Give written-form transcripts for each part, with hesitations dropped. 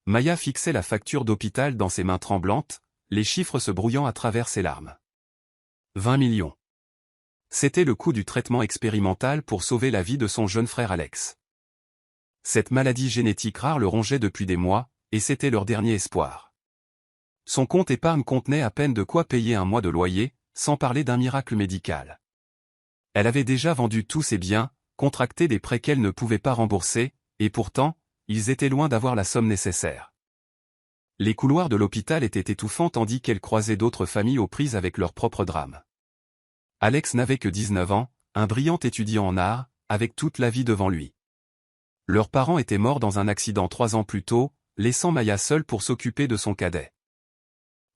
Maya fixait la facture d'hôpital dans ses mains tremblantes, les chiffres se brouillant à travers ses larmes. 20 millions. C'était le coût du traitement expérimental pour sauver la vie de son jeune frère Alex. Cette maladie génétique rare le rongeait depuis des mois, et c'était leur dernier espoir. Son compte épargne contenait à peine de quoi payer un mois de loyer, sans parler d'un miracle médical. Elle avait déjà vendu tous ses biens, contracté des prêts qu'elle ne pouvait pas rembourser, et pourtant, ils étaient loin d'avoir la somme nécessaire. Les couloirs de l'hôpital étaient étouffants tandis qu'elle croisait d'autres familles aux prises avec leurs propres drames. Alex n'avait que 19 ans, un brillant étudiant en art, avec toute la vie devant lui. Leurs parents étaient morts dans un accident 3 ans plus tôt, laissant Maya seule pour s'occuper de son cadet.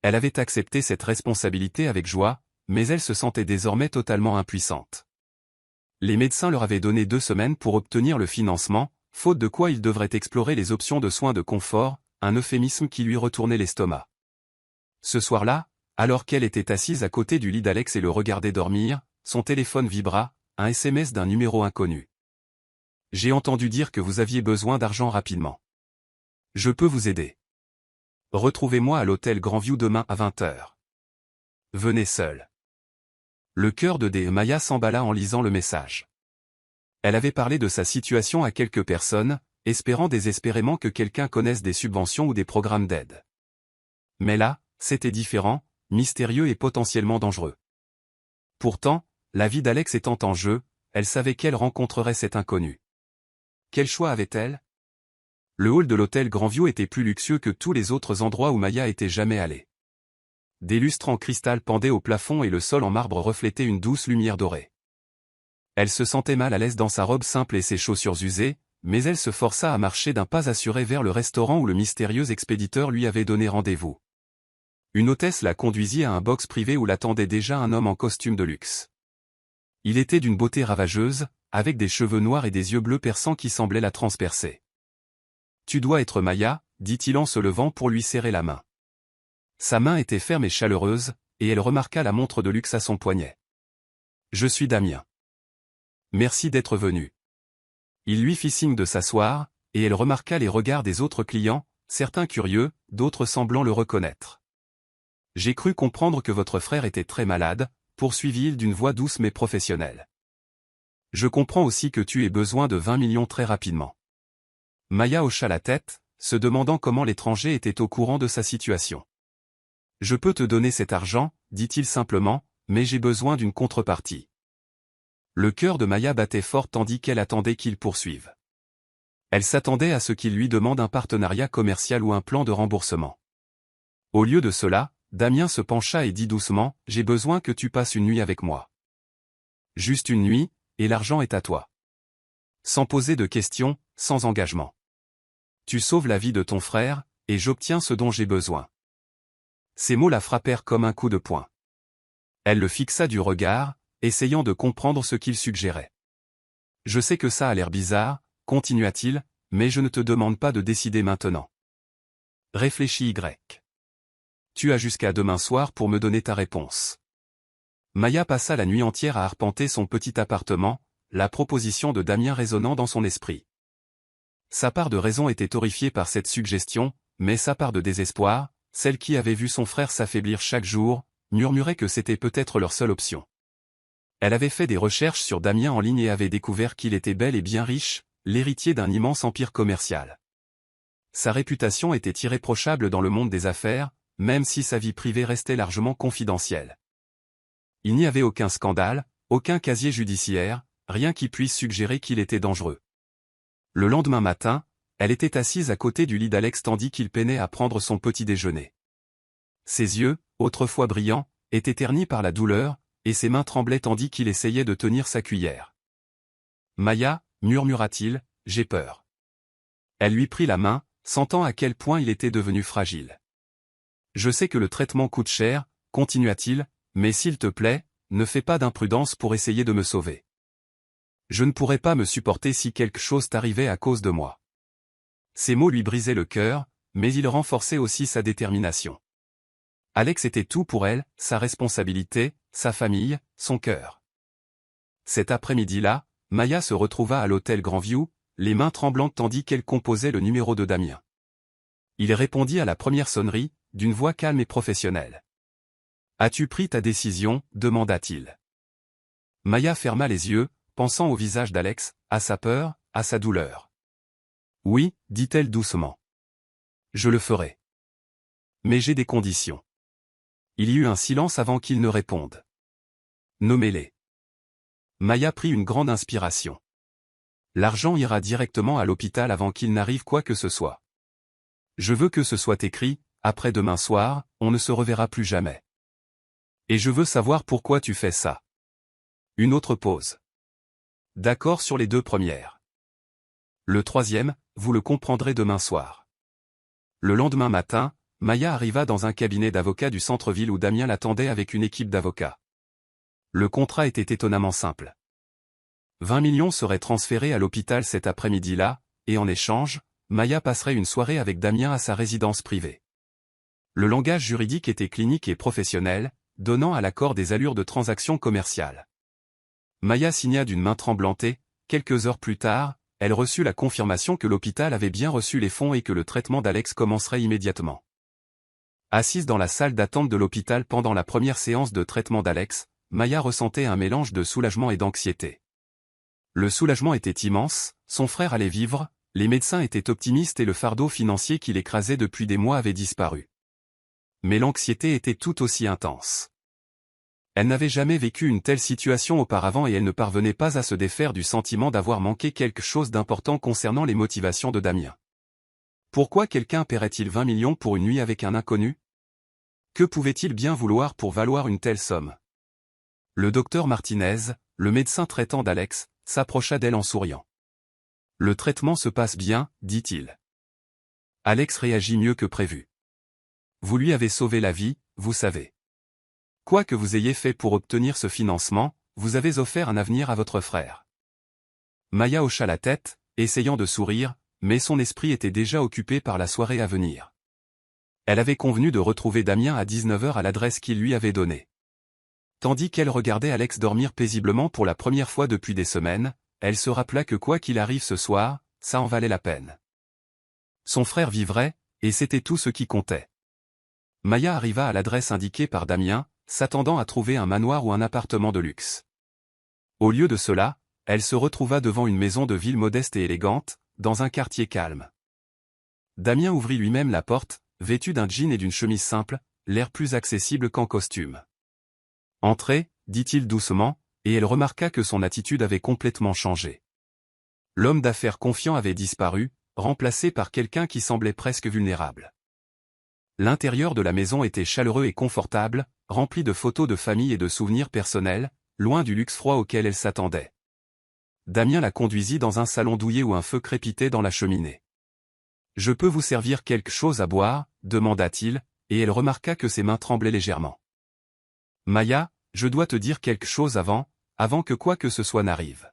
Elle avait accepté cette responsabilité avec joie, mais elle se sentait désormais totalement impuissante. Les médecins leur avaient donné 2 semaines pour obtenir le financement, faute de quoi ils devraient explorer les options de soins de confort, un euphémisme qui lui retournait l'estomac. Ce soir-là, alors qu'elle était assise à côté du lit d'Alex et le regardait dormir, son téléphone vibra, un SMS d'un numéro inconnu. « J'ai entendu dire que vous aviez besoin d'argent rapidement. Je peux vous aider. Retrouvez-moi à l'hôtel Grandview demain à 20h. Venez seul. » Le cœur de Maya s'emballa en lisant le message. Elle avait parlé de sa situation à quelques personnes, espérant désespérément que quelqu'un connaisse des subventions ou des programmes d'aide. Mais là, c'était différent, mystérieux et potentiellement dangereux. Pourtant, la vie d'Alex étant en jeu, elle savait qu'elle rencontrerait cet inconnu. Quel choix avait-elle? Le hall de l'hôtel Grandview était plus luxueux que tous les autres endroits où Maya était jamais allée. Des lustres en cristal pendaient au plafond et le sol en marbre reflétait une douce lumière dorée. Elle se sentait mal à l'aise dans sa robe simple et ses chaussures usées, mais elle se força à marcher d'un pas assuré vers le restaurant où le mystérieux expéditeur lui avait donné rendez-vous. Une hôtesse la conduisit à un box privé où l'attendait déjà un homme en costume de luxe. Il était d'une beauté ravageuse, avec des cheveux noirs et des yeux bleus perçants qui semblaient la transpercer. « Tu dois être Maya », dit-il en se levant pour lui serrer la main. Sa main était ferme et chaleureuse, et elle remarqua la montre de luxe à son poignet. « Je suis Damien. Merci d'être venu. » Il lui fit signe de s'asseoir, et elle remarqua les regards des autres clients, certains curieux, d'autres semblant le reconnaître. « J'ai cru comprendre que votre frère était très malade, » poursuivit-il d'une voix douce mais professionnelle. « Je comprends aussi que tu aies besoin de 20 millions très rapidement. » Maya hocha la tête, se demandant comment l'étranger était au courant de sa situation. « Je peux te donner cet argent, » dit-il simplement, « mais j'ai besoin d'une contrepartie. » Le cœur de Maya battait fort tandis qu'elle attendait qu'il poursuive. Elle s'attendait à ce qu'il lui demande un partenariat commercial ou un plan de remboursement. Au lieu de cela, Damien se pencha et dit doucement, « J'ai besoin que tu passes une nuit avec moi. Juste une nuit, et l'argent est à toi. Sans poser de questions, sans engagement. Tu sauves la vie de ton frère, et j'obtiens ce dont j'ai besoin. » Ces mots la frappèrent comme un coup de poing. Elle le fixa du regard, essayant de comprendre ce qu'il suggérait. « Je sais que ça a l'air bizarre, » continua-t-il, « mais je ne te demande pas de décider maintenant. Réfléchis Y. Tu as jusqu'à demain soir pour me donner ta réponse. » Maya passa la nuit entière à arpenter son petit appartement, la proposition de Damien résonnant dans son esprit. Sa part de raison était horrifiée par cette suggestion, mais sa part de désespoir, celle qui avait vu son frère s'affaiblir chaque jour, murmurait que c'était peut-être leur seule option. Elle avait fait des recherches sur Damien en ligne et avait découvert qu'il était bel et bien riche, l'héritier d'un immense empire commercial. Sa réputation était irréprochable dans le monde des affaires, même si sa vie privée restait largement confidentielle. Il n'y avait aucun scandale, aucun casier judiciaire, rien qui puisse suggérer qu'il était dangereux. Le lendemain matin, elle était assise à côté du lit d'Alex tandis qu'il peinait à prendre son petit déjeuner. Ses yeux, autrefois brillants, étaient ternis par la douleur, et ses mains tremblaient tandis qu'il essayait de tenir sa cuillère. « Maya, » murmura-t-il, « j'ai peur. » Elle lui prit la main, sentant à quel point il était devenu fragile. « Je sais que le traitement coûte cher, » continua-t-il, « mais s'il te plaît, ne fais pas d'imprudence pour essayer de me sauver. Je ne pourrais pas me supporter si quelque chose t'arrivait à cause de moi. » Ces mots lui brisaient le cœur, mais ils renforçaient aussi sa détermination. Alex était tout pour elle, sa responsabilité, sa famille, son cœur. Cet après-midi-là, Maya se retrouva à l'hôtel Grandview, les mains tremblantes tandis qu'elle composait le numéro de Damien. Il répondit à la première sonnerie, d'une voix calme et professionnelle. « As-tu pris ta décision ?» demanda-t-il. Maya ferma les yeux, pensant au visage d'Alex, à sa peur, à sa douleur. « Oui, dit-elle doucement. Je le ferai. Mais j'ai des conditions. » Il y eut un silence avant qu'il ne réponde. « Nommez-les. » Maya prit une grande inspiration. « L'argent ira directement à l'hôpital avant qu'il n'arrive quoi que ce soit. Je veux que ce soit écrit, après demain soir, on ne se reverra plus jamais. Et je veux savoir pourquoi tu fais ça. » Une autre pause. « D'accord sur les deux premières. Le troisième, vous le comprendrez demain soir. » Le lendemain matin, Maya arriva dans un cabinet d'avocats du centre-ville où Damien l'attendait avec une équipe d'avocats. Le contrat était étonnamment simple. 20 millions seraient transférés à l'hôpital cet après-midi-là, et en échange, Maya passerait une soirée avec Damien à sa résidence privée. Le langage juridique était clinique et professionnel, donnant à l'accord des allures de transaction commerciale. Maya signa d'une main tremblante et, quelques heures plus tard, elle reçut la confirmation que l'hôpital avait bien reçu les fonds et que le traitement d'Alex commencerait immédiatement. Assise dans la salle d'attente de l'hôpital pendant la première séance de traitement d'Alex, Maya ressentait un mélange de soulagement et d'anxiété. Le soulagement était immense, son frère allait vivre, les médecins étaient optimistes et le fardeau financier qui l'écrasait depuis des mois avait disparu. Mais l'anxiété était tout aussi intense. Elle n'avait jamais vécu une telle situation auparavant et elle ne parvenait pas à se défaire du sentiment d'avoir manqué quelque chose d'important concernant les motivations de Damien. Pourquoi quelqu'un paierait-il 20 millions pour une nuit avec un inconnu? Que pouvait-il bien vouloir pour valoir une telle somme? Le docteur Martinez, le médecin traitant d'Alex, s'approcha d'elle en souriant. « Le traitement se passe bien, dit-il. Alex réagit mieux que prévu. Vous lui avez sauvé la vie, vous savez. Quoi que vous ayez fait pour obtenir ce financement, vous avez offert un avenir à votre frère. » Maya hocha la tête, essayant de sourire, mais son esprit était déjà occupé par la soirée à venir. Elle avait convenu de retrouver Damien à 19h à l'adresse qu'il lui avait donnée. Tandis qu'elle regardait Alex dormir paisiblement pour la première fois depuis des semaines, elle se rappela que quoi qu'il arrive ce soir, ça en valait la peine. Son frère vivrait, et c'était tout ce qui comptait. Maya arriva à l'adresse indiquée par Damien, s'attendant à trouver un manoir ou un appartement de luxe. Au lieu de cela, elle se retrouva devant une maison de ville modeste et élégante, dans un quartier calme. Damien ouvrit lui-même la porte, vêtu d'un jean et d'une chemise simple, l'air plus accessible qu'en costume. « Entrez », dit-il doucement, et elle remarqua que son attitude avait complètement changé. L'homme d'affaires confiant avait disparu, remplacé par quelqu'un qui semblait presque vulnérable. L'intérieur de la maison était chaleureux et confortable, rempli de photos de famille et de souvenirs personnels, loin du luxe froid auquel elle s'attendait. Damien la conduisit dans un salon douillet où un feu crépitait dans la cheminée. « Je peux vous servir quelque chose à boire ?» demanda-t-il, et elle remarqua que ses mains tremblaient légèrement. « Maya, je dois te dire quelque chose avant que quoi que ce soit n'arrive.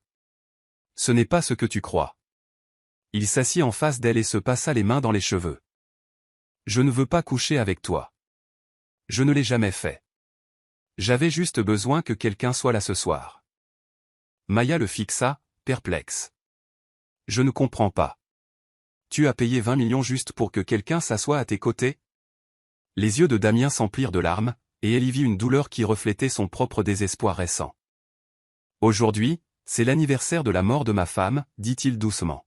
Ce n'est pas ce que tu crois. » Il s'assit en face d'elle et se passa les mains dans les cheveux. « Je ne veux pas coucher avec toi. Je ne l'ai jamais fait. J'avais juste besoin que quelqu'un soit là ce soir. » Maya le fixa, perplexe. « Je ne comprends pas. Tu as payé 20 millions juste pour que quelqu'un s'assoie à tes côtés? » Les yeux de Damien s'emplirent de larmes, et elle y vit une douleur qui reflétait son propre désespoir récent. « Aujourd'hui, c'est l'anniversaire de la mort de ma femme, dit-il doucement.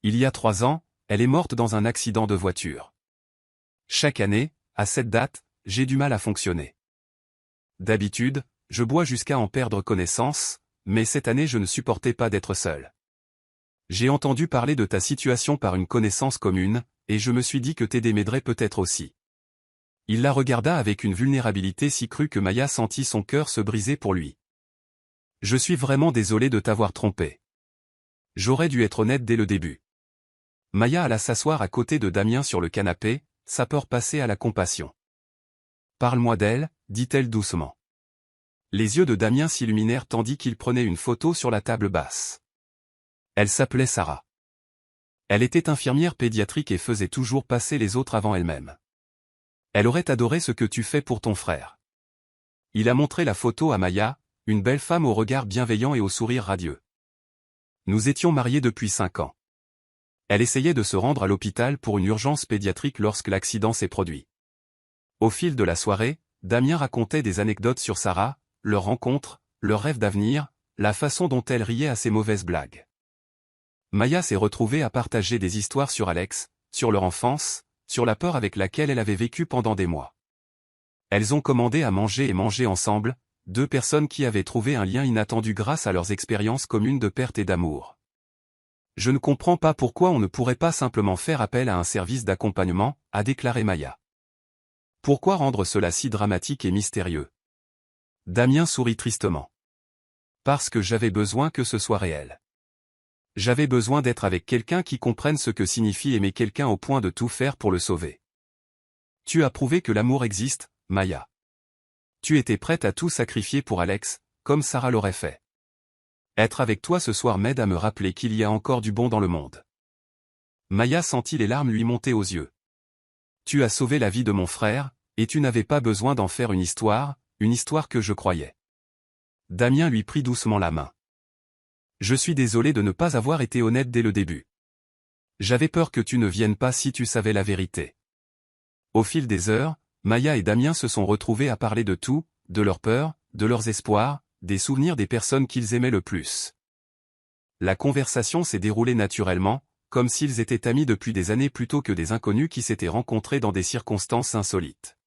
Il y a 3 ans, elle est morte dans un accident de voiture. Chaque année, à cette date, j'ai du mal à fonctionner. D'habitude, je bois jusqu'à en perdre connaissance, mais cette année je ne supportais pas d'être seul. J'ai entendu parler de ta situation par une connaissance commune, et je me suis dit que t'aider m'aiderait peut-être aussi. » Il la regarda avec une vulnérabilité si crue que Maya sentit son cœur se briser pour lui. « Je suis vraiment désolé de t'avoir trompé. J'aurais dû être honnête dès le début. » Maya alla s'asseoir à côté de Damien sur le canapé, sa peur passée à la compassion. « Parle-moi d'elle, » dit-elle doucement. Les yeux de Damien s'illuminèrent tandis qu'il prenait une photo sur la table basse. Elle s'appelait Sarah. Elle était infirmière pédiatrique et faisait toujours passer les autres avant elle-même. Elle aurait adoré ce que tu fais pour ton frère. Il a montré la photo à Maya, une belle femme au regard bienveillant et au sourire radieux. Nous étions mariés depuis 5 ans. Elle essayait de se rendre à l'hôpital pour une urgence pédiatrique lorsque l'accident s'est produit. Au fil de la soirée, Damien racontait des anecdotes sur Sarah, leur rencontre, leurs rêves d'avenir, la façon dont elle riait à ses mauvaises blagues. Maya s'est retrouvée à partager des histoires sur Alex, sur leur enfance, sur la peur avec laquelle elle avait vécu pendant des mois. Elles ont commandé à manger et mangé ensemble, deux personnes qui avaient trouvé un lien inattendu grâce à leurs expériences communes de perte et d'amour. Je ne comprends pas pourquoi on ne pourrait pas simplement faire appel à un service d'accompagnement, a déclaré Maya. Pourquoi rendre cela si dramatique et mystérieux? Damien sourit tristement. Parce que j'avais besoin que ce soit réel. J'avais besoin d'être avec quelqu'un qui comprenne ce que signifie aimer quelqu'un au point de tout faire pour le sauver. Tu as prouvé que l'amour existe, Maya. Tu étais prête à tout sacrifier pour Alex, comme Sarah l'aurait fait. Être avec toi ce soir m'aide à me rappeler qu'il y a encore du bon dans le monde. Maya sentit les larmes lui monter aux yeux. Tu as sauvé la vie de mon frère, et tu n'avais pas besoin d'en faire une histoire que je croyais. Damien lui prit doucement la main. Je suis désolé de ne pas avoir été honnête dès le début. J'avais peur que tu ne viennes pas si tu savais la vérité. Au fil des heures, Maya et Damien se sont retrouvés à parler de tout, de leurs peurs, de leurs espoirs, des souvenirs des personnes qu'ils aimaient le plus. La conversation s'est déroulée naturellement, comme s'ils étaient amis depuis des années plutôt que des inconnus qui s'étaient rencontrés dans des circonstances insolites.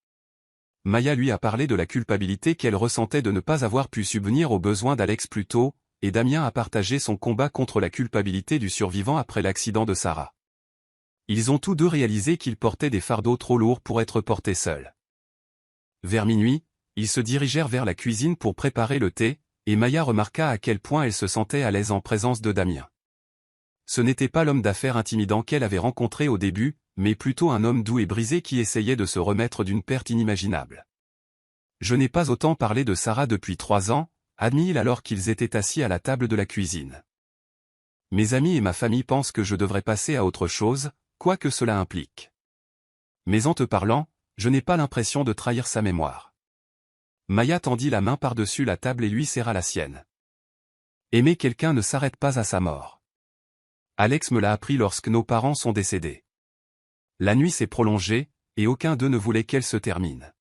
Maya lui a parlé de la culpabilité qu'elle ressentait de ne pas avoir pu subvenir aux besoins d'Alex plus tôt, et Damien a partagé son combat contre la culpabilité du survivant après l'accident de Sarah. Ils ont tous deux réalisé qu'ils portaient des fardeaux trop lourds pour être portés seuls. Vers minuit, ils se dirigèrent vers la cuisine pour préparer le thé, et Maya remarqua à quel point elle se sentait à l'aise en présence de Damien. Ce n'était pas l'homme d'affaires intimidant qu'elle avait rencontré au début, mais plutôt un homme doux et brisé qui essayait de se remettre d'une perte inimaginable. Je n'ai pas autant parlé de Sarah depuis 3 ans, admit-il alors qu'ils étaient assis à la table de la cuisine. Mes amis et ma famille pensent que je devrais passer à autre chose, quoi que cela implique. Mais en te parlant, je n'ai pas l'impression de trahir sa mémoire. Maya tendit la main par-dessus la table et lui serra la sienne. Aimer quelqu'un ne s'arrête pas à sa mort. Alex me l'a appris lorsque nos parents sont décédés. La nuit s'est prolongée, et aucun d'eux ne voulait qu'elle se termine.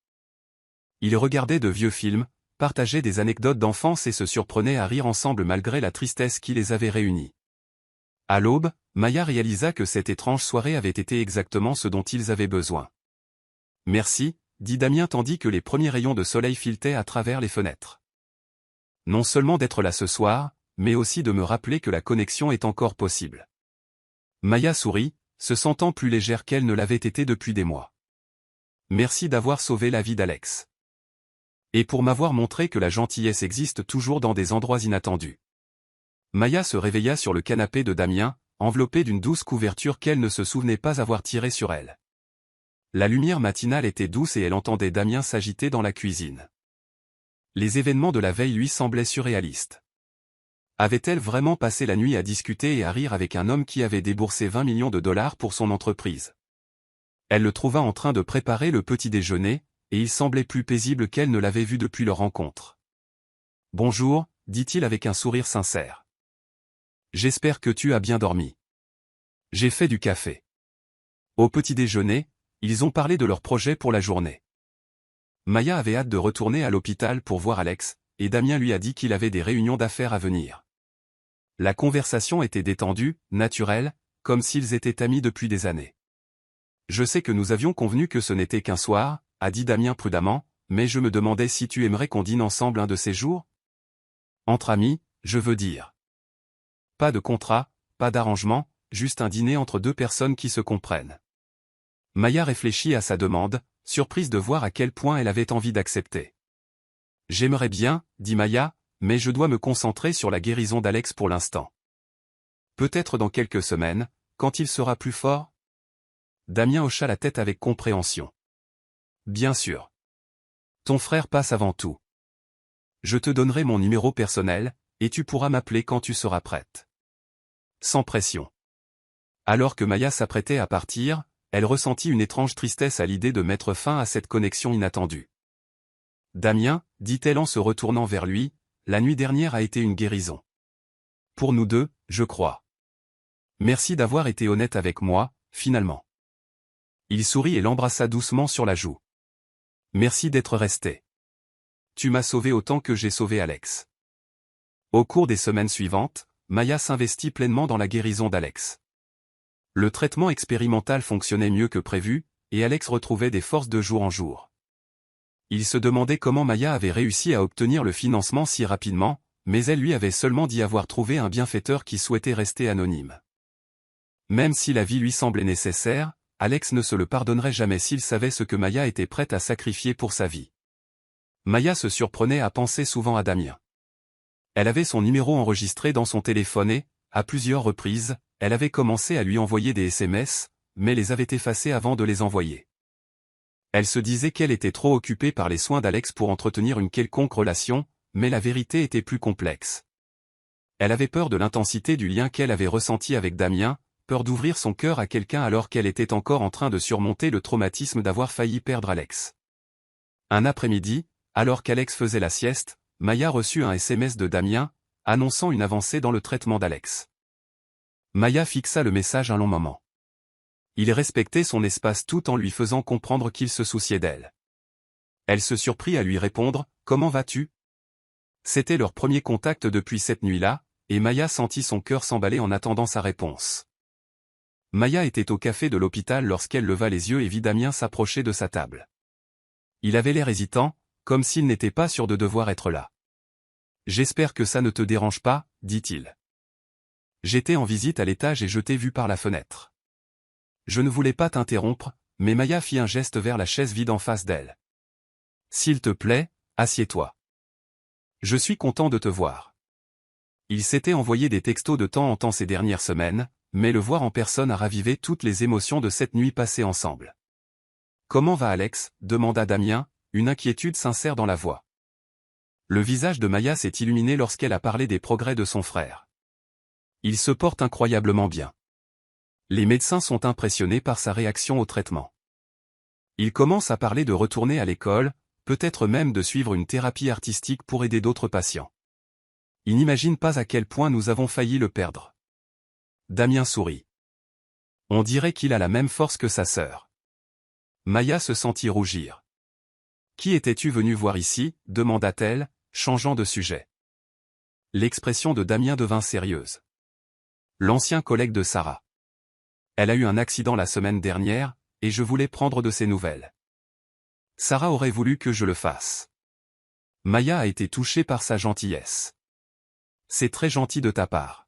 Ils regardaient de vieux films, partageaient des anecdotes d'enfance et se surprenaient à rire ensemble malgré la tristesse qui les avait réunis. À l'aube, Maya réalisa que cette étrange soirée avait été exactement ce dont ils avaient besoin. Merci, dit Damien tandis que les premiers rayons de soleil filetaient à travers les fenêtres. Non seulement d'être là ce soir, mais aussi de me rappeler que la connexion est encore possible. Maya sourit, se sentant plus légère qu'elle ne l'avait été depuis des mois. Merci d'avoir sauvé la vie d'Alex. Et pour m'avoir montré que la gentillesse existe toujours dans des endroits inattendus. Maya se réveilla sur le canapé de Damien, enveloppée d'une douce couverture qu'elle ne se souvenait pas avoir tirée sur elle. La lumière matinale était douce et elle entendait Damien s'agiter dans la cuisine. Les événements de la veille lui semblaient surréalistes. Avait-elle vraiment passé la nuit à discuter et à rire avec un homme qui avait déboursé 20 millions de dollars pour son entreprise? Elle le trouva en train de préparer le petit déjeuner, et il semblait plus paisible qu'elle ne l'avait vu depuis leur rencontre. « Bonjour », dit-il avec un sourire sincère. « J'espère que tu as bien dormi. J'ai fait du café. » Au petit déjeuner, ils ont parlé de leur projet pour la journée. Maya avait hâte de retourner à l'hôpital pour voir Alex, et Damien lui a dit qu'il avait des réunions d'affaires à venir. La conversation était détendue, naturelle, comme s'ils étaient amis depuis des années. « Je sais que nous avions convenu que ce n'était qu'un soir, » a dit Damien prudemment, mais je me demandais si tu aimerais qu'on dîne ensemble un de ces jours? Entre amis, je veux dire. Pas de contrat, pas d'arrangement, juste un dîner entre deux personnes qui se comprennent. Maya réfléchit à sa demande, surprise de voir à quel point elle avait envie d'accepter. J'aimerais bien, dit Maya, mais je dois me concentrer sur la guérison d'Alex pour l'instant. Peut-être dans quelques semaines, quand il sera plus fort? Damien hocha la tête avec compréhension. Bien sûr. Ton frère passe avant tout. Je te donnerai mon numéro personnel, et tu pourras m'appeler quand tu seras prête. Sans pression. Alors que Maya s'apprêtait à partir, elle ressentit une étrange tristesse à l'idée de mettre fin à cette connexion inattendue. Damien, dit-elle en se retournant vers lui, la nuit dernière a été une guérison. Pour nous deux, je crois. Merci d'avoir été honnête avec moi, finalement. Il sourit et l'embrassa doucement sur la joue. Merci d'être resté. Tu m'as sauvé autant que j'ai sauvé Alex. Au cours des semaines suivantes, Maya s'investit pleinement dans la guérison d'Alex. Le traitement expérimental fonctionnait mieux que prévu, et Alex retrouvait des forces de jour en jour. Il se demandait comment Maya avait réussi à obtenir le financement si rapidement, mais elle lui avait seulement dit avoir trouvé un bienfaiteur qui souhaitait rester anonyme. Même si la vie lui semblait nécessaire, Alex ne se le pardonnerait jamais s'il savait ce que Maya était prête à sacrifier pour sa vie. Maya se surprenait à penser souvent à Damien. Elle avait son numéro enregistré dans son téléphone et, à plusieurs reprises, elle avait commencé à lui envoyer des SMS, mais les avait effacés avant de les envoyer. Elle se disait qu'elle était trop occupée par les soins d'Alex pour entretenir une quelconque relation, mais la vérité était plus complexe. Elle avait peur de l'intensité du lien qu'elle avait ressenti avec Damien, peur d'ouvrir son cœur à quelqu'un alors qu'elle était encore en train de surmonter le traumatisme d'avoir failli perdre Alex. Un après-midi, alors qu'Alex faisait la sieste, Maya reçut un SMS de Damien, annonçant une avancée dans le traitement d'Alex. Maya fixa le message un long moment. Il respectait son espace tout en lui faisant comprendre qu'il se souciait d'elle. Elle se surprit à lui répondre « Comment vas-tu » C'était leur premier contact depuis cette nuit-là, et Maya sentit son cœur s'emballer en attendant sa réponse. Maya était au café de l'hôpital lorsqu'elle leva les yeux et vit Damien s'approcher de sa table. Il avait l'air hésitant, comme s'il n'était pas sûr de devoir être là. « J'espère que ça ne te dérange pas, dit-il. J'étais en visite à l'étage et je t'ai vu par la fenêtre. Je ne voulais pas t'interrompre, mais Maya fit un geste vers la chaise vide en face d'elle. S'il te plaît, assieds-toi. Je suis content de te voir. Il s'était envoyé des textos de temps en temps ces dernières semaines, mais le voir en personne a ravivé toutes les émotions de cette nuit passée ensemble. Comment va Alex demanda Damien, une inquiétude sincère dans la voix. Le visage de Maya s'est illuminé lorsqu'elle a parlé des progrès de son frère. Il se porte incroyablement bien. Les médecins sont impressionnés par sa réaction au traitement. Il commence à parler de retourner à l'école, peut-être même de suivre une thérapie artistique pour aider d'autres patients. Il n'imagine pas à quel point nous avons failli le perdre. Damien sourit. On dirait qu'il a la même force que sa sœur. Maya se sentit rougir. Qui étais-tu venu voir ici demanda-t-elle, changeant de sujet. L'expression de Damien devint sérieuse. L'ancien collègue de Sarah. Elle a eu un accident la semaine dernière, et je voulais prendre de ses nouvelles. Sarah aurait voulu que je le fasse. Maya a été touchée par sa gentillesse. C'est très gentil de ta part.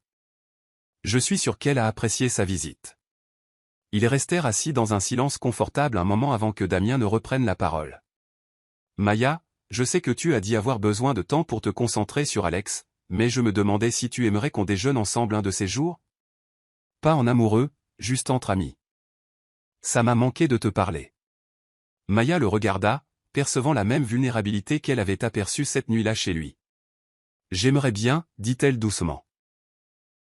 Je suis sûr qu'elle a apprécié sa visite. Ils restèrent assis dans un silence confortable un moment avant que Damien ne reprenne la parole. Maya, je sais que tu as dit avoir besoin de temps pour te concentrer sur Alex, mais je me demandais si tu aimerais qu'on déjeune ensemble un de ces jours? Pas en amoureux, juste entre amis. Ça m'a manqué de te parler. Maya le regarda, percevant la même vulnérabilité qu'elle avait aperçue cette nuit-là chez lui. J'aimerais bien, dit-elle doucement.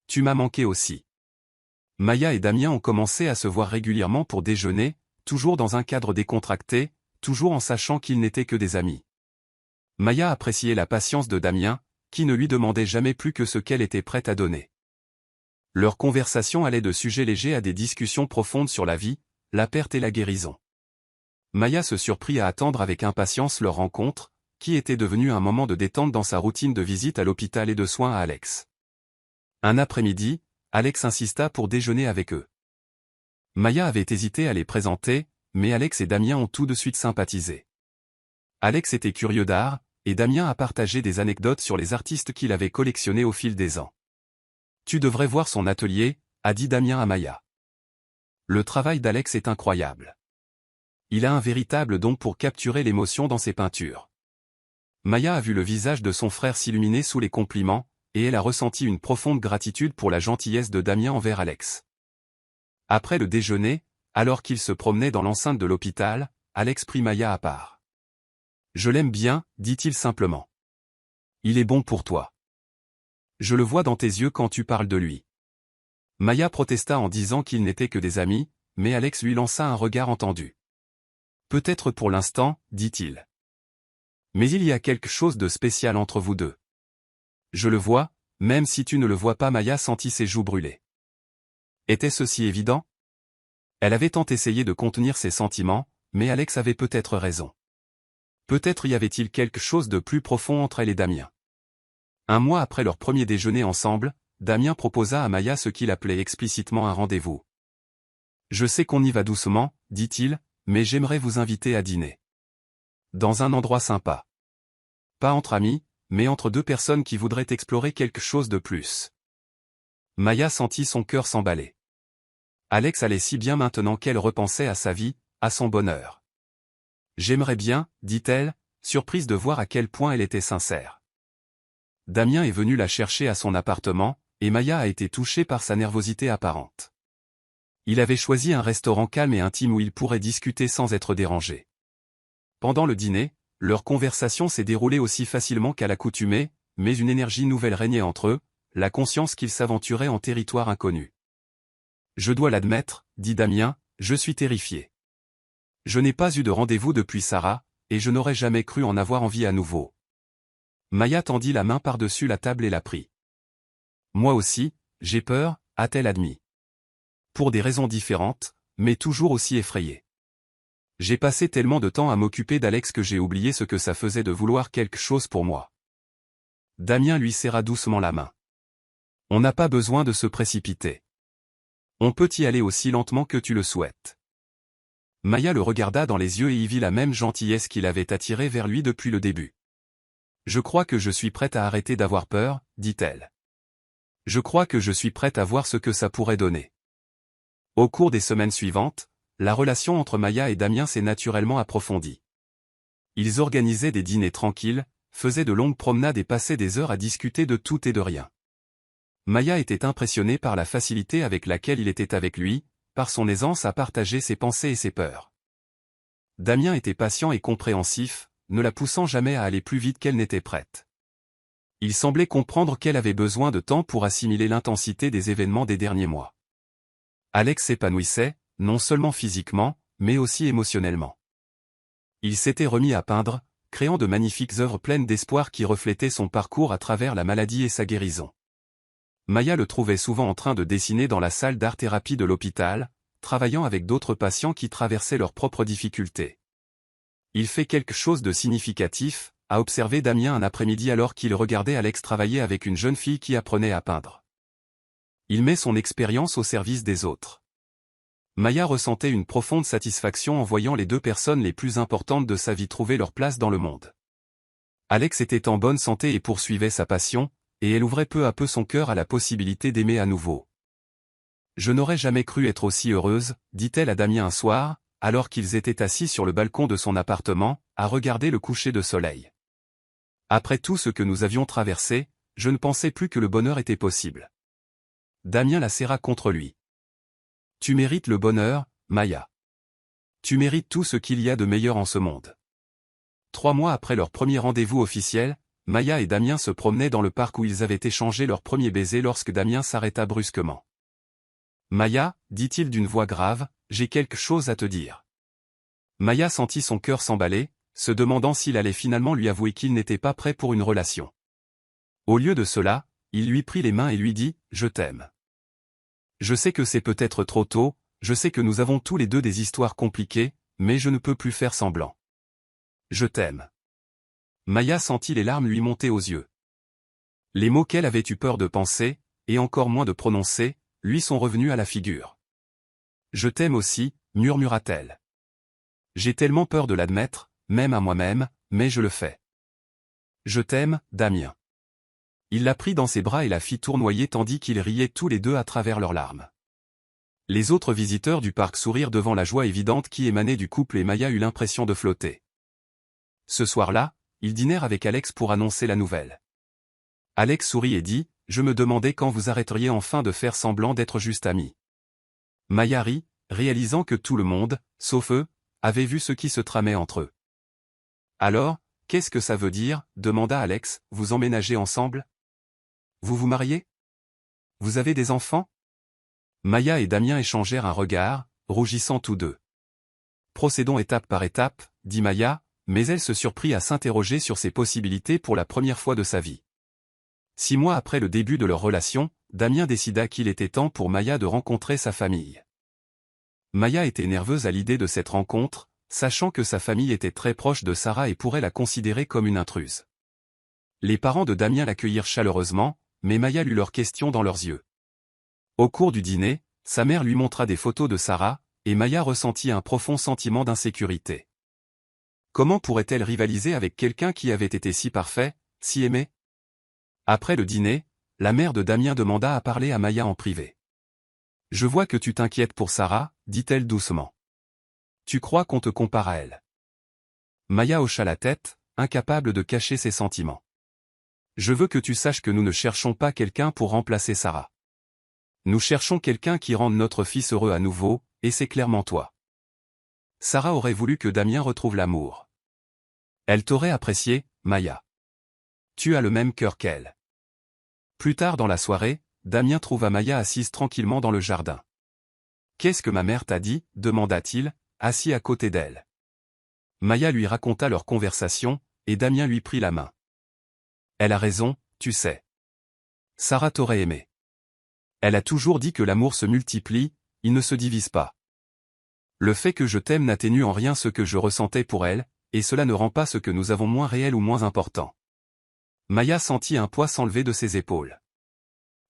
Tu m'as manqué aussi. Maya et Damien ont commencé à se voir régulièrement pour déjeuner, toujours dans un cadre décontracté, toujours en sachant qu'ils n'étaient que des amis. Maya appréciait la patience de Damien, qui ne lui demandait jamais plus que ce qu'elle était prête à donner. Leur conversation allait de sujets légers à des discussions profondes sur la vie, la perte et la guérison. Maya se surprit à attendre avec impatience leur rencontre, qui était devenue un moment de détente dans sa routine de visite à l'hôpital et de soins à Alex. Un après-midi, Alex insista pour déjeuner avec eux. Maya avait hésité à les présenter, mais Alex et Damien ont tout de suite sympathisé. Alex était curieux d'art, et Damien a partagé des anecdotes sur les artistes qu'il avait collectionnés au fil des ans. Tu devrais voir son atelier, a dit Damien à Maya. Le travail d'Alex est incroyable. Il a un véritable don pour capturer l'émotion dans ses peintures. Maya a vu le visage de son frère s'illuminer sous les compliments, et elle a ressenti une profonde gratitude pour la gentillesse de Damien envers Alex. Après le déjeuner, alors qu'il se promenait dans l'enceinte de l'hôpital, Alex prit Maya à part. Je l'aime bien, dit-il simplement. Il est bon pour toi. Je le vois dans tes yeux quand tu parles de lui. Maya protesta en disant qu'ils n'étaient que des amis, mais Alex lui lança un regard entendu. Peut-être pour l'instant, dit-il. Mais il y a quelque chose de spécial entre vous deux. Je le vois, même si tu ne le vois pas. Maya sentit ses joues brûler. Était-ce si évident? Elle avait tant essayé de contenir ses sentiments, mais Alex avait peut-être raison. Peut-être y avait-il quelque chose de plus profond entre elle et Damien. Un mois après leur premier déjeuner ensemble, Damien proposa à Maya ce qu'il appelait explicitement un rendez-vous. « Je sais qu'on y va doucement, dit-il, mais j'aimerais vous inviter à dîner. Dans un endroit sympa. Pas entre amis, mais entre deux personnes qui voudraient explorer quelque chose de plus. » Maya sentit son cœur s'emballer. Alex allait si bien maintenant qu'elle repensait à sa vie, à son bonheur. « J'aimerais bien, dit-elle, surprise de voir à quel point elle était sincère. Damien est venu la chercher à son appartement, et Maya a été touchée par sa nervosité apparente. Il avait choisi un restaurant calme et intime où ils pourraient discuter sans être dérangés. Pendant le dîner, leur conversation s'est déroulée aussi facilement qu'à l'accoutumée, mais une énergie nouvelle régnait entre eux, la conscience qu'ils s'aventuraient en territoire inconnu. « Je dois l'admettre, dit Damien, je suis terrifié. Je n'ai pas eu de rendez-vous depuis Sarah, et je n'aurais jamais cru en avoir envie à nouveau. » Maya tendit la main par-dessus la table et la prit. « Moi aussi, j'ai peur, a-t-elle admis. Pour des raisons différentes, mais toujours aussi effrayée. J'ai passé tellement de temps à m'occuper d'Alex que j'ai oublié ce que ça faisait de vouloir quelque chose pour moi. » Damien lui serra doucement la main. « On n'a pas besoin de se précipiter. On peut y aller aussi lentement que tu le souhaites. » Maya le regarda dans les yeux et y vit la même gentillesse qui l'avait attiré vers lui depuis le début. « Je crois que je suis prête à arrêter d'avoir peur, dit-elle. Je crois que je suis prête à voir ce que ça pourrait donner. » Au cours des semaines suivantes, la relation entre Maya et Damien s'est naturellement approfondie. Ils organisaient des dîners tranquilles, faisaient de longues promenades et passaient des heures à discuter de tout et de rien. Maya était impressionnée par la facilité avec laquelle il était avec lui, par son aisance à partager ses pensées et ses peurs. Damien était patient et compréhensif, ne la poussant jamais à aller plus vite qu'elle n'était prête. Il semblait comprendre qu'elle avait besoin de temps pour assimiler l'intensité des événements des derniers mois. Alex s'épanouissait, non seulement physiquement, mais aussi émotionnellement. Il s'était remis à peindre, créant de magnifiques œuvres pleines d'espoir qui reflétaient son parcours à travers la maladie et sa guérison. Maya le trouvait souvent en train de dessiner dans la salle d'art-thérapie de l'hôpital, travaillant avec d'autres patients qui traversaient leurs propres difficultés. Il fait quelque chose de significatif, a observé Damien un après-midi alors qu'il regardait Alex travailler avec une jeune fille qui apprenait à peindre. Il met son expérience au service des autres. Maya ressentait une profonde satisfaction en voyant les deux personnes les plus importantes de sa vie trouver leur place dans le monde. Alex était en bonne santé et poursuivait sa passion, et elle ouvrait peu à peu son cœur à la possibilité d'aimer à nouveau. « Je n'aurais jamais cru être aussi heureuse, dit-elle à Damien un soir, alors qu'ils étaient assis sur le balcon de son appartement, à regarder le coucher de soleil. Après tout ce que nous avions traversé, je ne pensais plus que le bonheur était possible. » Damien la serra contre lui. « Tu mérites le bonheur, Maya. Tu mérites tout ce qu'il y a de meilleur en ce monde. » 3 mois après leur premier rendez-vous officiel, Maya et Damien se promenaient dans le parc où ils avaient échangé leur premier baiser lorsque Damien s'arrêta brusquement. « Maya, dit-il d'une voix grave, j'ai quelque chose à te dire. » Maya sentit son cœur s'emballer, se demandant s'il allait finalement lui avouer qu'il n'était pas prêt pour une relation. Au lieu de cela, il lui prit les mains et lui dit « Je t'aime. Je sais que c'est peut-être trop tôt, je sais que nous avons tous les deux des histoires compliquées, mais je ne peux plus faire semblant. Je t'aime. » Maya sentit les larmes lui monter aux yeux. Les mots qu'elle avait eu peur de penser, et encore moins de prononcer, lui sont revenus à la figure. « Je t'aime aussi, murmura-t-elle. J'ai tellement peur de l'admettre, même à moi-même, mais je le fais. Je t'aime, Damien. » Il la prit dans ses bras et la fit tournoyer tandis qu'ils riaient tous les deux à travers leurs larmes. Les autres visiteurs du parc sourirent devant la joie évidente qui émanait du couple et Maya eut l'impression de flotter. Ce soir-là, ils dînèrent avec Alex pour annoncer la nouvelle. Alex sourit et dit « Je me demandais quand vous arrêteriez enfin de faire semblant d'être juste amis. » Maya rit, réalisant que tout le monde, sauf eux, avait vu ce qui se tramait entre eux. « Alors, qu'est-ce que ça veut dire ?» demanda Alex, « vous emménagez ensemble ? Vous vous mariez ? Vous avez des enfants ?» Maya et Damien échangèrent un regard, rougissant tous deux. « Procédons étape par étape, » dit Maya, mais elle se surprit à s'interroger sur ses possibilités pour la première fois de sa vie. 6 mois après le début de leur relation, Damien décida qu'il était temps pour Maya de rencontrer sa famille. Maya était nerveuse à l'idée de cette rencontre, sachant que sa famille était très proche de Sarah et pourrait la considérer comme une intruse. Les parents de Damien l'accueillirent chaleureusement, mais Maya lut leurs questions dans leurs yeux. Au cours du dîner, sa mère lui montra des photos de Sarah, et Maya ressentit un profond sentiment d'insécurité. Comment pourrait-elle rivaliser avec quelqu'un qui avait été si parfait, si aimé? Après le dîner, la mère de Damien demanda à parler à Maya en privé. « Je vois que tu t'inquiètes pour Sarah, dit-elle doucement. Tu crois qu'on te compare à elle? » Maya hocha la tête, incapable de cacher ses sentiments. « Je veux que tu saches que nous ne cherchons pas quelqu'un pour remplacer Sarah. Nous cherchons quelqu'un qui rende notre fils heureux à nouveau, et c'est clairement toi. Sarah aurait voulu que Damien retrouve l'amour. Elle t'aurait apprécié, Maya. Tu as le même cœur qu'elle. » Plus tard dans la soirée, Damien trouva Maya assise tranquillement dans le jardin. « Qu'est-ce que ma mère t'a dit ?» demanda-t-il, assis à côté d'elle. Maya lui raconta leur conversation, et Damien lui prit la main. « Elle a raison, tu sais. Sarah t'aurait aimé. Elle a toujours dit que l'amour se multiplie, il ne se divise pas. Le fait que je t'aime n'atténue en rien ce que je ressentais pour elle, et cela ne rend pas ce que nous avons moins réel ou moins important. » Maya sentit un poids s'enlever de ses épaules.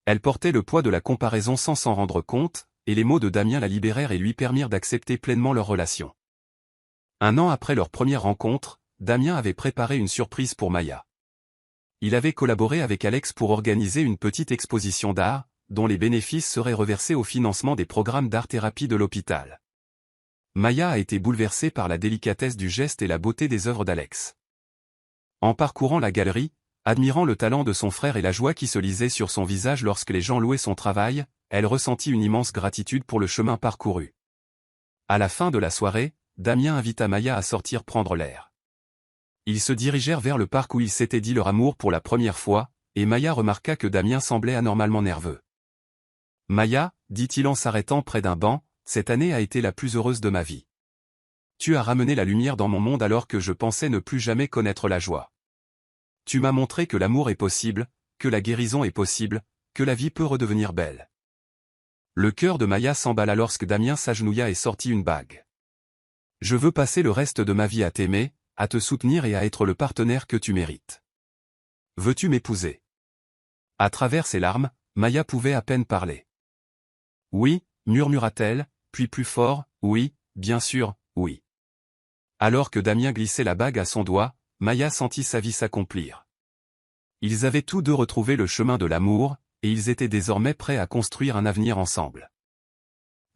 Elle portait le poids de la comparaison sans s'en rendre compte, et les mots de Damien la libérèrent et lui permirent d'accepter pleinement leur relation. 1 an après leur première rencontre, Damien avait préparé une surprise pour Maya. Il avait collaboré avec Alex pour organiser une petite exposition d'art, dont les bénéfices seraient reversés au financement des programmes d'art-thérapie de l'hôpital. Maya a été bouleversée par la délicatesse du geste et la beauté des œuvres d'Alex. En parcourant la galerie, admirant le talent de son frère et la joie qui se lisait sur son visage lorsque les gens louaient son travail, elle ressentit une immense gratitude pour le chemin parcouru. À la fin de la soirée, Damien invita Maya à sortir prendre l'air. Ils se dirigèrent vers le parc où ils s'étaient dit leur amour pour la première fois, et Maya remarqua que Damien semblait anormalement nerveux. « Maya, dit-il en s'arrêtant près d'un banc, cette année a été la plus heureuse de ma vie. Tu as ramené la lumière dans mon monde alors que je pensais ne plus jamais connaître la joie. Tu m'as montré que l'amour est possible, que la guérison est possible, que la vie peut redevenir belle. » Le cœur de Maya s'emballa lorsque Damien s'agenouilla et sortit une bague. « Je veux passer le reste de ma vie à t'aimer, à te soutenir et à être le partenaire que tu mérites. Veux-tu m'épouser ?» À travers ses larmes, Maya pouvait à peine parler. « Oui, » murmura-t-elle, puis plus fort, « oui, bien sûr, oui. » Alors que Damien glissait la bague à son doigt, Maya sentit sa vie s'accomplir. Ils avaient tous deux retrouvé le chemin de l'amour, et ils étaient désormais prêts à construire un avenir ensemble.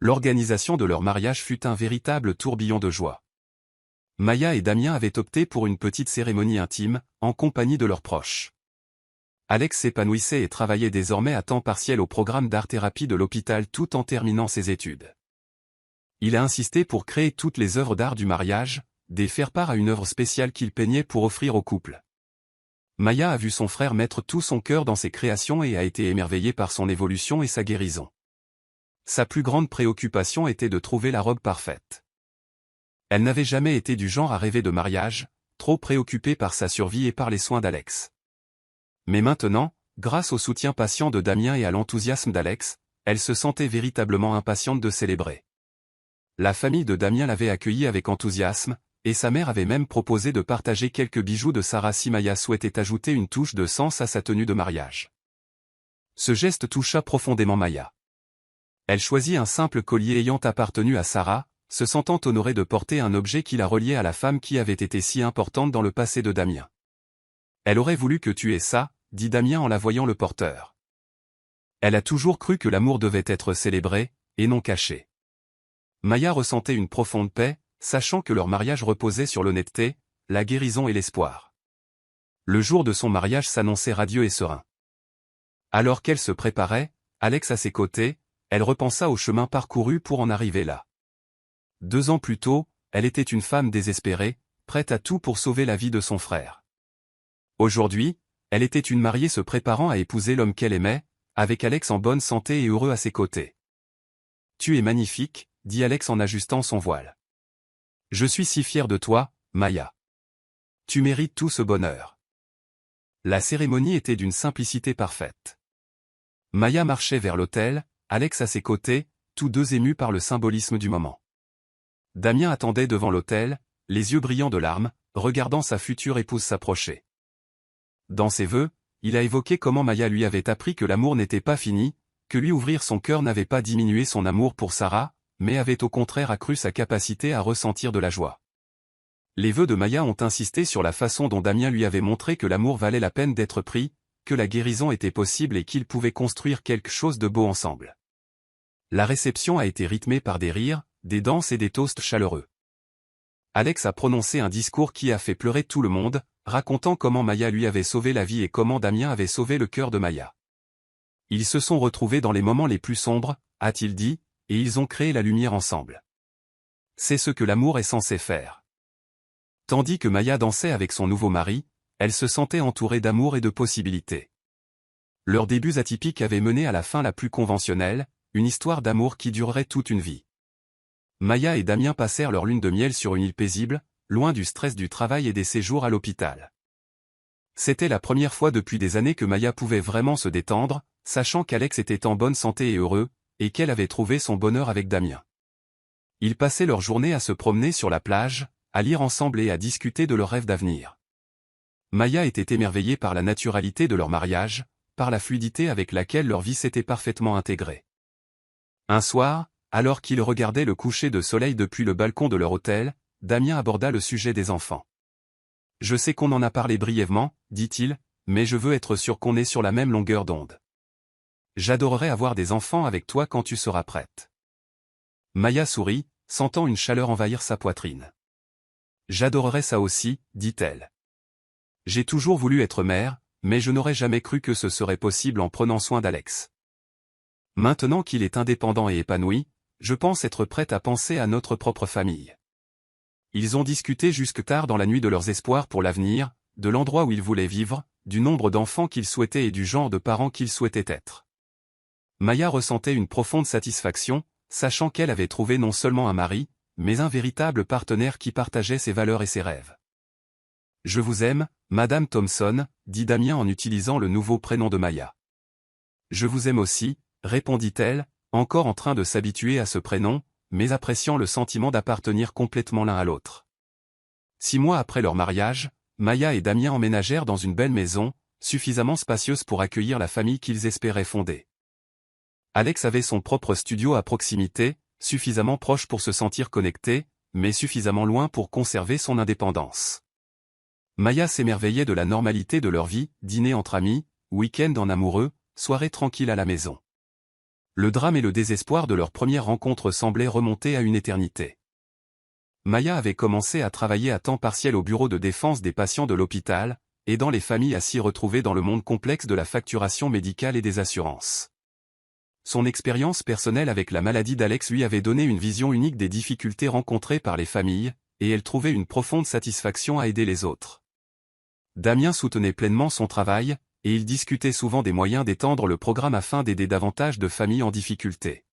L'organisation de leur mariage fut un véritable tourbillon de joie. Maya et Damien avaient opté pour une petite cérémonie intime, en compagnie de leurs proches. Alex s'épanouissait et travaillait désormais à temps partiel au programme d'art-thérapie de l'hôpital tout en terminant ses études. Il a insisté pour créer toutes les œuvres d'art du mariage, des faire-part à une œuvre spéciale qu'il peignait pour offrir au couple. Maya a vu son frère mettre tout son cœur dans ses créations et a été émerveillée par son évolution et sa guérison. Sa plus grande préoccupation était de trouver la robe parfaite. Elle n'avait jamais été du genre à rêver de mariage, trop préoccupée par sa survie et par les soins d'Alex. Mais maintenant, grâce au soutien patient de Damien et à l'enthousiasme d'Alex, elle se sentait véritablement impatiente de célébrer. La famille de Damien l'avait accueillie avec enthousiasme, et sa mère avait même proposé de partager quelques bijoux de Sarah si Maya souhaitait ajouter une touche de sens à sa tenue de mariage. Ce geste toucha profondément Maya. Elle choisit un simple collier ayant appartenu à Sarah, se sentant honorée de porter un objet qui la reliait à la femme qui avait été si importante dans le passé de Damien. « Elle aurait voulu que tu aies ça », dit Damien en la voyant le porteur. Elle a toujours cru que l'amour devait être célébré, et non caché. Maya ressentait une profonde paix, sachant que leur mariage reposait sur l'honnêteté, la guérison et l'espoir. Le jour de son mariage s'annonçait radieux et serein. Alors qu'elle se préparait, Alex à ses côtés, elle repensa au chemin parcouru pour en arriver là. 2 ans plus tôt, elle était une femme désespérée, prête à tout pour sauver la vie de son frère. Aujourd'hui, elle était une mariée se préparant à épouser l'homme qu'elle aimait, avec Alex en bonne santé et heureux à ses côtés. « Tu es magnifique », dit Alex en ajustant son voile. « Je suis si fier de toi, Maya. Tu mérites tout ce bonheur. » La cérémonie était d'une simplicité parfaite. Maya marchait vers l'autel, Alex à ses côtés, tous deux émus par le symbolisme du moment. Damien attendait devant l'autel, les yeux brillants de larmes, regardant sa future épouse s'approcher. Dans ses vœux, il a évoqué comment Maya lui avait appris que l'amour n'était pas fini, que lui ouvrir son cœur n'avait pas diminué son amour pour Sarah, mais avait au contraire accru sa capacité à ressentir de la joie. Les vœux de Maya ont insisté sur la façon dont Damien lui avait montré que l'amour valait la peine d'être pris, que la guérison était possible et qu'ils pouvaient construire quelque chose de beau ensemble. La réception a été rythmée par des rires, des danses et des toasts chaleureux. Alex a prononcé un discours qui a fait pleurer tout le monde, racontant comment Maya lui avait sauvé la vie et comment Damien avait sauvé le cœur de Maya. Ils se sont retrouvés dans les moments les plus sombres, a-t-il dit, et ils ont créé la lumière ensemble. C'est ce que l'amour est censé faire. Tandis que Maya dansait avec son nouveau mari, elle se sentait entourée d'amour et de possibilités. Leurs débuts atypiques avaient mené à la fin la plus conventionnelle, une histoire d'amour qui durerait toute une vie. Maya et Damien passèrent leur lune de miel sur une île paisible, loin du stress du travail et des séjours à l'hôpital. C'était la première fois depuis des années que Maya pouvait vraiment se détendre, sachant qu'Alex était en bonne santé et heureux, et qu'elle avait trouvé son bonheur avec Damien. Ils passaient leur journée à se promener sur la plage, à lire ensemble et à discuter de leurs rêves d'avenir. Maya était émerveillée par la naturalité de leur mariage, par la fluidité avec laquelle leur vie s'était parfaitement intégrée. Un soir, alors qu'ils regardaient le coucher de soleil depuis le balcon de leur hôtel, Damien aborda le sujet des enfants. « Je sais qu'on en a parlé brièvement, dit-il, mais je veux être sûr qu'on est sur la même longueur d'onde. J'adorerais avoir des enfants avec toi quand tu seras prête. » Maya sourit, sentant une chaleur envahir sa poitrine. « J'adorerais ça aussi, dit-elle. J'ai toujours voulu être mère, mais je n'aurais jamais cru que ce serait possible en prenant soin d'Alex. Maintenant qu'il est indépendant et épanoui, je pense être prête à penser à notre propre famille. » Ils ont discuté jusque tard dans la nuit de leurs espoirs pour l'avenir, de l'endroit où ils voulaient vivre, du nombre d'enfants qu'ils souhaitaient et du genre de parents qu'ils souhaitaient être. Maya ressentait une profonde satisfaction, sachant qu'elle avait trouvé non seulement un mari, mais un véritable partenaire qui partageait ses valeurs et ses rêves. « Je vous aime, Madame Thompson, dit Damien en utilisant le nouveau prénom de Maya. « Je vous aime aussi, répondit-elle, encore en train de s'habituer à ce prénom, mais appréciant le sentiment d'appartenir complètement l'un à l'autre. 6 mois après leur mariage, Maya et Damien emménagèrent dans une belle maison, suffisamment spacieuse pour accueillir la famille qu'ils espéraient fonder. Alex avait son propre studio à proximité, suffisamment proche pour se sentir connecté, mais suffisamment loin pour conserver son indépendance. Maya s'émerveillait de la normalité de leur vie, dîner entre amis, week-end en amoureux, soirée tranquille à la maison. Le drame et le désespoir de leur première rencontre semblaient remonter à une éternité. Maya avait commencé à travailler à temps partiel au bureau de défense des patients de l'hôpital, aidant les familles à s'y retrouver dans le monde complexe de la facturation médicale et des assurances. Son expérience personnelle avec la maladie d'Alex lui avait donné une vision unique des difficultés rencontrées par les familles, et elle trouvait une profonde satisfaction à aider les autres. Damien soutenait pleinement son travail, et ils discutaient souvent des moyens d'étendre le programme afin d'aider davantage de familles en difficulté.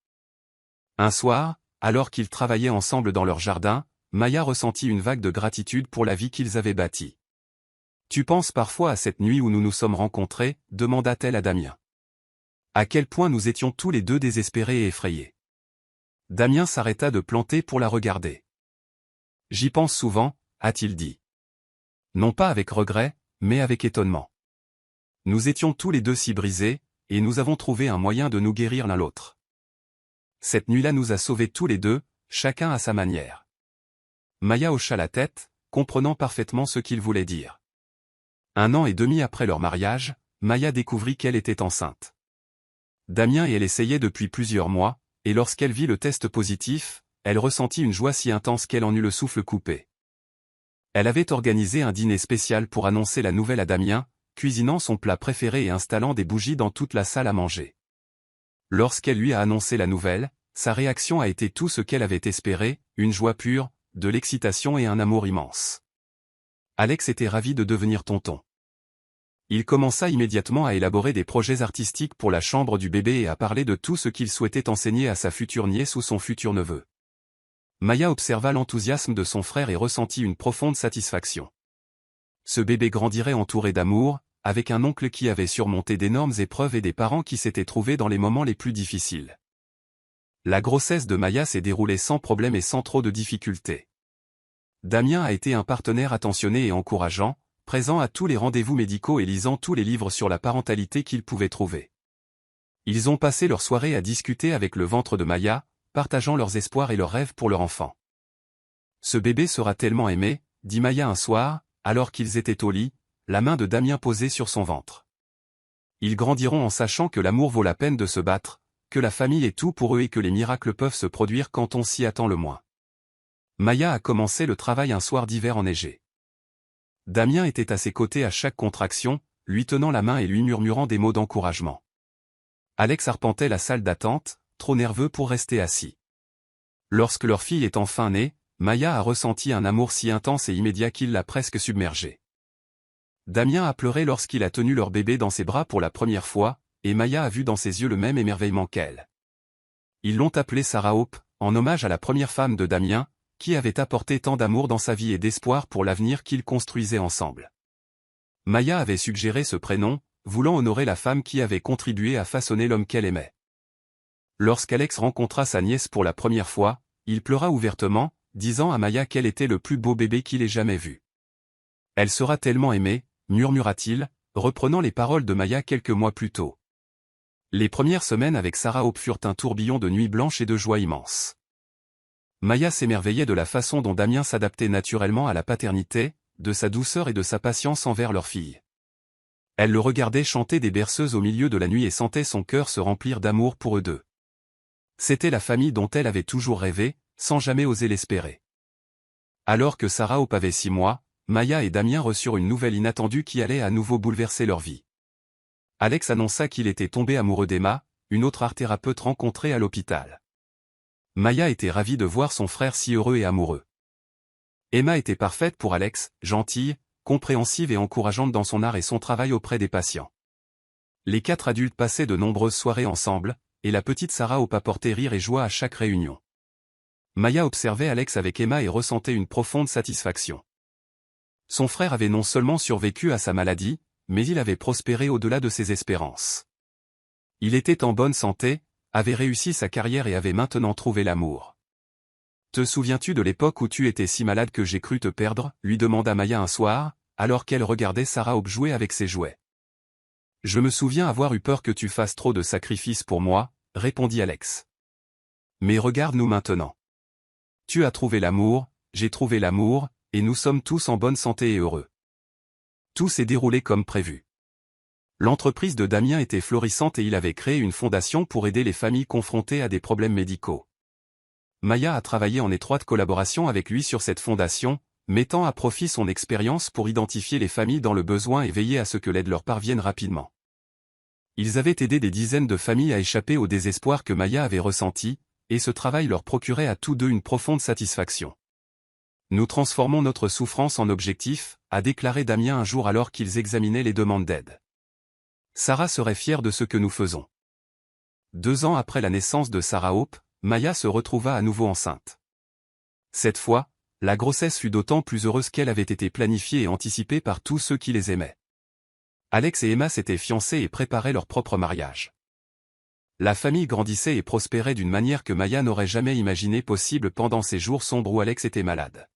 Un soir, alors qu'ils travaillaient ensemble dans leur jardin, Maya ressentit une vague de gratitude pour la vie qu'ils avaient bâtie. « Tu penses parfois à cette nuit où nous nous sommes rencontrés ?» demanda-t-elle à Damien. « À quel point nous étions tous les deux désespérés et effrayés. » Damien s'arrêta de planter pour la regarder. « J'y pense souvent, » a-t-il dit. Non pas avec regret, mais avec étonnement. Nous étions tous les deux si brisés, et nous avons trouvé un moyen de nous guérir l'un l'autre. Cette nuit-là nous a sauvés tous les deux, chacun à sa manière. Maya hocha la tête, comprenant parfaitement ce qu'il voulait dire. 1 an et demi après leur mariage, Maya découvrit qu'elle était enceinte. Damien et elle essayaient depuis plusieurs mois, et lorsqu'elle vit le test positif, elle ressentit une joie si intense qu'elle en eut le souffle coupé. Elle avait organisé un dîner spécial pour annoncer la nouvelle à Damien, cuisinant son plat préféré et installant des bougies dans toute la salle à manger. Lorsqu'elle lui a annoncé la nouvelle, sa réaction a été tout ce qu'elle avait espéré, une joie pure, de l'excitation et un amour immense. Alex était ravi de devenir tonton. Il commença immédiatement à élaborer des projets artistiques pour la chambre du bébé et à parler de tout ce qu'il souhaitait enseigner à sa future nièce ou son futur neveu. Maya observa l'enthousiasme de son frère et ressentit une profonde satisfaction. Ce bébé grandirait entouré d'amour, avec un oncle qui avait surmonté d'énormes épreuves et des parents qui s'étaient trouvés dans les moments les plus difficiles. La grossesse de Maya s'est déroulée sans problème et sans trop de difficultés. Damien a été un partenaire attentionné et encourageant, présent à tous les rendez-vous médicaux et lisant tous les livres sur la parentalité qu'il pouvait trouver. Ils ont passé leur soirée à discuter avec le ventre de Maya, partageant leurs espoirs et leurs rêves pour leur enfant. « Ce bébé sera tellement aimé », dit Maya un soir, alors qu'ils étaient au lit, la main de Damien posée sur son ventre. Ils grandiront en sachant que l'amour vaut la peine de se battre, que la famille est tout pour eux et que les miracles peuvent se produire quand on s'y attend le moins. Maya a commencé le travail un soir d'hiver enneigé. Damien était à ses côtés à chaque contraction, lui tenant la main et lui murmurant des mots d'encouragement. Alex arpentait la salle d'attente, trop nerveux pour rester assis. Lorsque leur fille est enfin née, Maya a ressenti un amour si intense et immédiat qu'il l'a presque submergée. Damien a pleuré lorsqu'il a tenu leur bébé dans ses bras pour la première fois, et Maya a vu dans ses yeux le même émerveillement qu'elle. Ils l'ont appelée Sarah Hope, en hommage à la première femme de Damien, qui avait apporté tant d'amour dans sa vie et d'espoir pour l'avenir qu'ils construisaient ensemble. Maya avait suggéré ce prénom, voulant honorer la femme qui avait contribué à façonner l'homme qu'elle aimait. Lorsqu'Alex rencontra sa nièce pour la première fois, il pleura ouvertement, disant à Maya qu'elle était le plus beau bébé qu'il ait jamais vu. « Elle sera tellement aimée », murmura-t-il, reprenant les paroles de Maya quelques mois plus tôt. Les premières semaines avec Sarah Hope furent un tourbillon de nuits blanches et de joie immense. Maya s'émerveillait de la façon dont Damien s'adaptait naturellement à la paternité, de sa douceur et de sa patience envers leur fille. Elle le regardait chanter des berceuses au milieu de la nuit et sentait son cœur se remplir d'amour pour eux deux. C'était la famille dont elle avait toujours rêvé, sans jamais oser l'espérer. Alors que Sarah Hope avait 6 mois, Maya et Damien reçurent une nouvelle inattendue qui allait à nouveau bouleverser leur vie. Alex annonça qu'il était tombé amoureux d'Emma, une autre art-thérapeute rencontrée à l'hôpital. Maya était ravie de voir son frère si heureux et amoureux. Emma était parfaite pour Alex, gentille, compréhensive et encourageante dans son art et son travail auprès des patients. Les 4 adultes passaient de nombreuses soirées ensemble, et la petite Sarah Hope apportait rire et joie à chaque réunion. Maya observait Alex avec Emma et ressentait une profonde satisfaction. Son frère avait non seulement survécu à sa maladie, mais il avait prospéré au-delà de ses espérances. Il était en bonne santé, avait réussi sa carrière et avait maintenant trouvé l'amour. « Te souviens-tu de l'époque où tu étais si malade que j'ai cru te perdre ?» lui demanda Maya un soir, alors qu'elle regardait Sarah Hope jouer avec ses jouets. « Je me souviens avoir eu peur que tu fasses trop de sacrifices pour moi, » répondit Alex. « Mais regarde-nous maintenant. Tu as trouvé l'amour, j'ai trouvé l'amour, et nous sommes tous en bonne santé et heureux. » Tout s'est déroulé comme prévu. L'entreprise de Damien était florissante et il avait créé une fondation pour aider les familles confrontées à des problèmes médicaux. Maya a travaillé en étroite collaboration avec lui sur cette fondation, mettant à profit son expérience pour identifier les familles dans le besoin et veiller à ce que l'aide leur parvienne rapidement. Ils avaient aidé des dizaines de familles à échapper au désespoir que Maya avait ressenti, et ce travail leur procurait à tous deux une profonde satisfaction. « Nous transformons notre souffrance en objectif », a déclaré Damien un jour alors qu'ils examinaient les demandes d'aide. Sarah serait fière de ce que nous faisons. 2 ans après la naissance de Sarah Hope, Maya se retrouva à nouveau enceinte. Cette fois, la grossesse fut d'autant plus heureuse qu'elle avait été planifiée et anticipée par tous ceux qui les aimaient. Alex et Emma s'étaient fiancés et préparaient leur propre mariage. La famille grandissait et prospérait d'une manière que Maya n'aurait jamais imaginé possible pendant ces jours sombres où Alex était malade.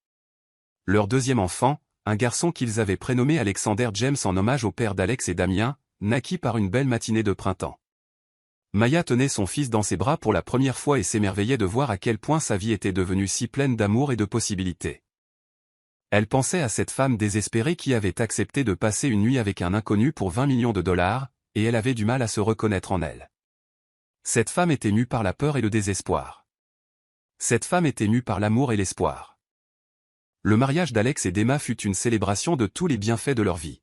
Leur deuxième enfant, un garçon qu'ils avaient prénommé Alexander James en hommage au père d'Alex et Damien, naquit par une belle matinée de printemps. Maya tenait son fils dans ses bras pour la première fois et s'émerveillait de voir à quel point sa vie était devenue si pleine d'amour et de possibilités. Elle pensait à cette femme désespérée qui avait accepté de passer une nuit avec un inconnu pour 20 millions de dollars, et elle avait du mal à se reconnaître en elle. Cette femme était mue par la peur et le désespoir. Cette femme était mue par l'amour et l'espoir. Le mariage d'Alex et d'Emma fut une célébration de tous les bienfaits de leur vie.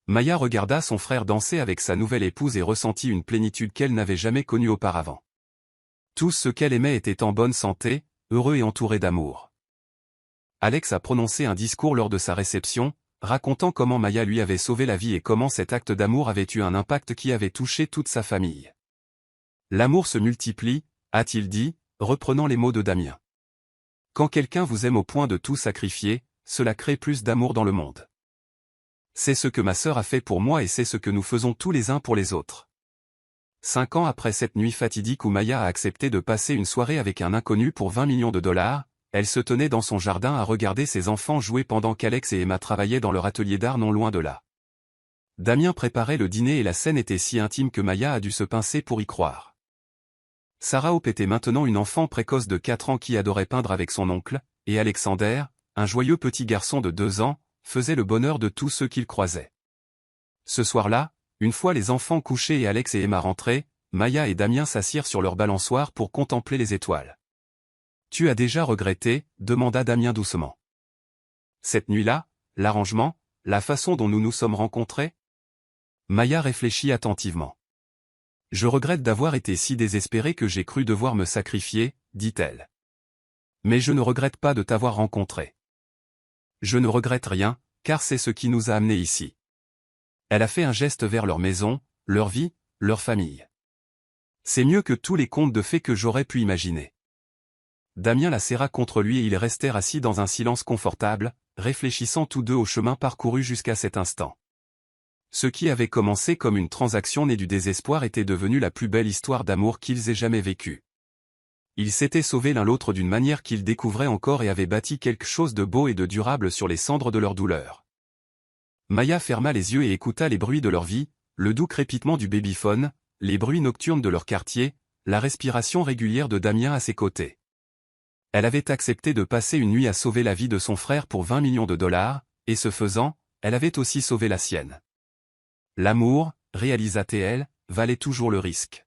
Maya regarda son frère danser avec sa nouvelle épouse et ressentit une plénitude qu'elle n'avait jamais connue auparavant. Tous ceux qu'elle aimait étaient en bonne santé, heureux et entourés d'amour. Alex a prononcé un discours lors de sa réception, racontant comment Maya lui avait sauvé la vie et comment cet acte d'amour avait eu un impact qui avait touché toute sa famille. L'amour se multiplie, a-t-il dit, reprenant les mots de Damien. Quand quelqu'un vous aime au point de tout sacrifier, cela crée plus d'amour dans le monde. C'est ce que ma sœur a fait pour moi et c'est ce que nous faisons tous les uns pour les autres. 5 ans après cette nuit fatidique où Maya a accepté de passer une soirée avec un inconnu pour 20 millions de dollars, elle se tenait dans son jardin à regarder ses enfants jouer pendant qu'Alex et Emma travaillaient dans leur atelier d'art non loin de là. Damien préparait le dîner et la scène était si intime que Maya a dû se pincer pour y croire. Sarah Hope était maintenant une enfant précoce de 4 ans qui adorait peindre avec son oncle, et Alexander, un joyeux petit garçon de 2 ans, faisait le bonheur de tous ceux qu'il croisait. Ce soir-là, une fois les enfants couchés et Alex et Emma rentrés, Maya et Damien s'assirent sur leur balançoire pour contempler les étoiles. « Tu as déjà regretté ?» demanda Damien doucement. « Cette nuit-là, l'arrangement, la façon dont nous nous sommes rencontrés ?» Maya réfléchit attentivement. « Je regrette d'avoir été si désespérée que j'ai cru devoir me sacrifier, dit-elle. Mais je ne regrette pas de t'avoir rencontré. Je ne regrette rien, car c'est ce qui nous a amenés ici. » Elle a fait un geste vers leur maison, leur vie, leur famille. C'est mieux que tous les contes de fées que j'aurais pu imaginer. Damien la serra contre lui et ils restèrent assis dans un silence confortable, réfléchissant tous deux au chemin parcouru jusqu'à cet instant. Ce qui avait commencé comme une transaction née du désespoir était devenu la plus belle histoire d'amour qu'ils aient jamais vécue. Ils s'étaient sauvés l'un l'autre d'une manière qu'ils découvraient encore et avaient bâti quelque chose de beau et de durable sur les cendres de leur douleur. Maya ferma les yeux et écouta les bruits de leur vie, le doux crépitement du babyphone, les bruits nocturnes de leur quartier, la respiration régulière de Damien à ses côtés. Elle avait accepté de passer une nuit à sauver la vie de son frère pour 20 millions de dollars, et ce faisant, elle avait aussi sauvé la sienne. L'amour, réalisa-t-elle, valait toujours le risque.